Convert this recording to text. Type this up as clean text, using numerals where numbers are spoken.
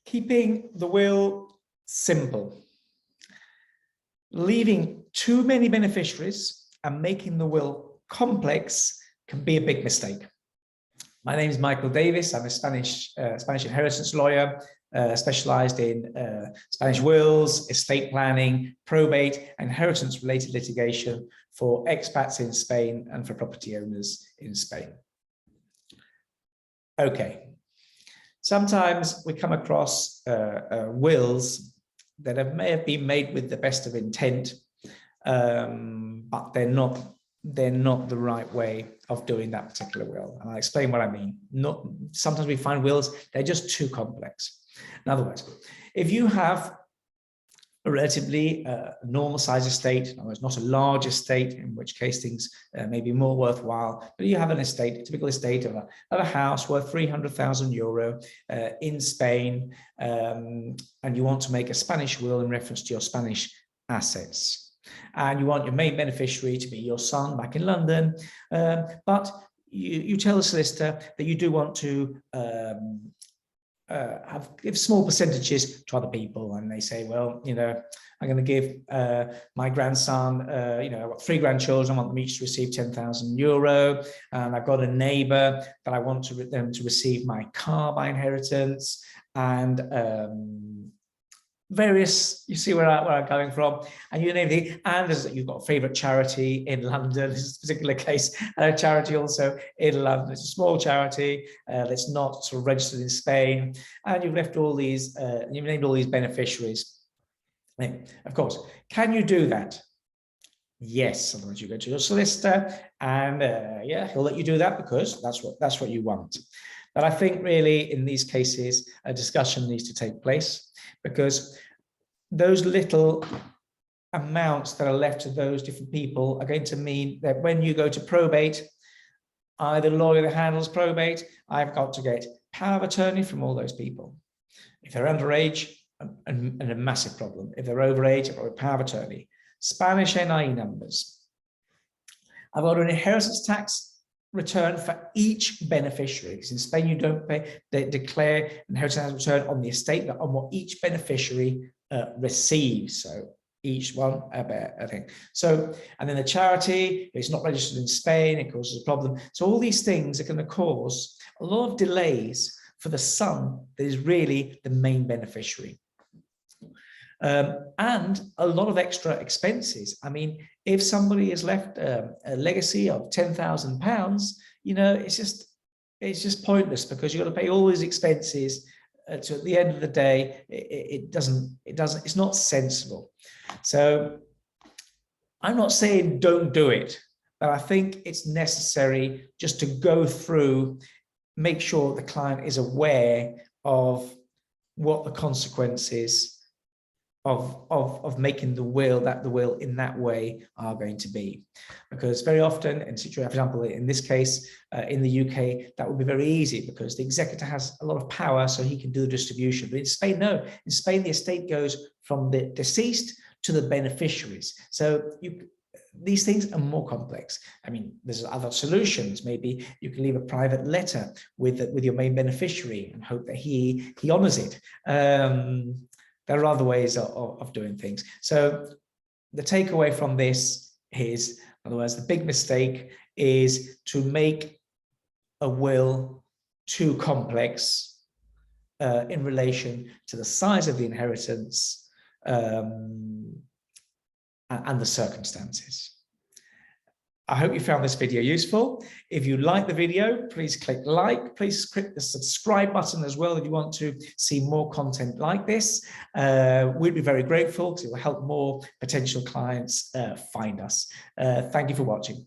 Keeping the will simple. Leaving too many beneficiaries and making the will complex can be a big mistake. My name is Michael Davies. I'm a Spanish inheritance lawyer, specialized in Spanish wills, estate planning, probate, and inheritance-related litigation for expats in Spain and for property owners in Spain. Okay. Sometimes we come across wills that may have been made with the best of intent, but they're not the right way of doing that particular will. And I'll explain what I mean. Sometimes we find wills, they're just too complex. In other words, if you have a relatively normal size estate, in other words, not a large estate, in which case things may be more worthwhile, but you have an estate, a typical estate of a house worth €300,000 in Spain, and you want to make a Spanish will in reference to your Spanish assets. And you want your main beneficiary to be your son back in London, but you tell the solicitor that you do want to give small percentages to other people, and they say, well, you know, I'm going to give my grandson, you know, I've got 3 grandchildren, I want them each to receive €10,000, and I've got a neighbour that I want them to receive my car by inheritance, and various, you see where I'm going from, and you name it, and you've got a favourite charity in London. This is a particular case, a charity also in London. It's a small charity that's not sort of registered in Spain, and you've left all these, you've named all these beneficiaries. Of course, can you do that? Yes, otherwise you go to your solicitor, and yeah, he'll let you do that because that's what you want. But I think really in these cases, a discussion needs to take place, because those little amounts that are left to those different people are going to mean that when you go to probate, the lawyer that handles probate, I've got to get power of attorney from all those people. If they're underage, and a massive problem. If they're overage, I've got a power of attorney. Spanish NIE numbers. I've got an inheritance tax return for each beneficiary, because in Spain you don't pay, they declare inheritance tax return on the estate, but on what each beneficiary receives. So each one, I think. So, and then the charity, if it's not registered in Spain, it causes a problem. So all these things are going to cause a lot of delays for the son that is really the main beneficiary. And a lot of extra expenses. I mean, if somebody has left a legacy of £10,000, you know, it's just pointless, because you've got to pay all these expenses. So at the end of the day, it's not sensible. So I'm not saying don't do it, but I think it's necessary just to go through, make sure the client is aware of what the consequences of making the will in that way are going to be. Because very often, in situation, for example, in this case, in the UK, that would be very easy because the executor has a lot of power, so he can do the distribution. But in Spain, no. In Spain, the estate goes from the deceased to the beneficiaries. So these things are more complex. I mean, there's other solutions. Maybe you can leave a private letter with your main beneficiary and hope that he honors it. There are other ways of doing things. So the takeaway from this is, in other words, the big mistake is to make a will too complex in relation to the size of the inheritance and the circumstances. I hope you found this video useful. If you like the video, please click like. Please click the subscribe button as well if you want to see more content like this. We'd be very grateful because it will help more potential clients find us. Thank you for watching.